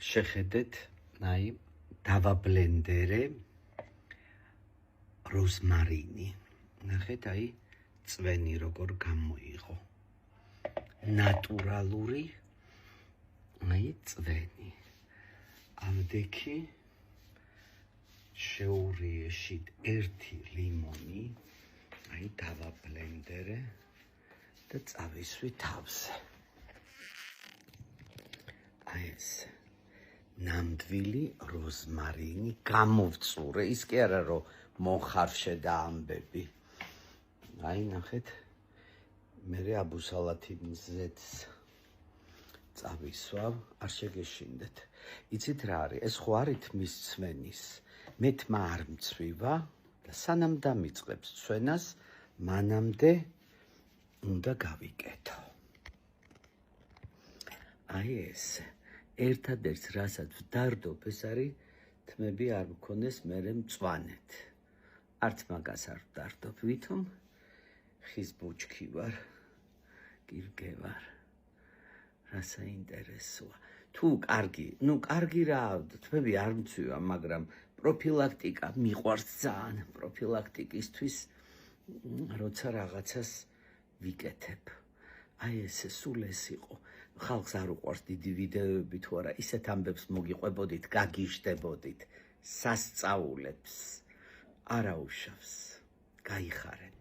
შეხედეთ, აი, დავაბლენდერე როზმარინი. ნახეთ, აი, წვენი როგორ გამოიღო. ნატურალური აი, წვენი. ამდექი შეურიეშით 1 ლიმონი, აი, დავაბლენდერე და წავისვი თავზე. აი ეს ნამდვილი როზმარინი გამოვწურე, ის კი არა რომ მოხარშე და ამბები. აი ნახეთ, მე აბუსალათი მზეთს წავისვავ, არ შეგეშინდეთ. იცით რა არის? ეს ხო არის თმის ცვენის. მე თმა არ მცვივა და სანამ დამიწყებს ცვენას, მანამდე უნდა გავიკეთო. აი ეს ერთადერთს რასაც ვდარდობ, ეს არის თმები არ მქონდეს მერე მწვანეთ. არც მაგას არ ვდარდობ, ვითომ ხის ბუჩქი ვარ, გირგევარ. რა საინტერესოა. თუ კარგი რა, თმები არ მცვივა, მაგრამ პროფილაქტიკა მიყვარს ძალიან, პროფილაქტიკისთვის როცა რაღაცას ვიკეთებ. აი ესე სულ ეს იყო. ხალხს არ უყვარს დიდი ვიდეოები თუ არა, ისეთ ამბებს მოგიყვებოდით, გაგიჟდებოდით, სასწაულებს არ აუშავს. გაიხარეთ.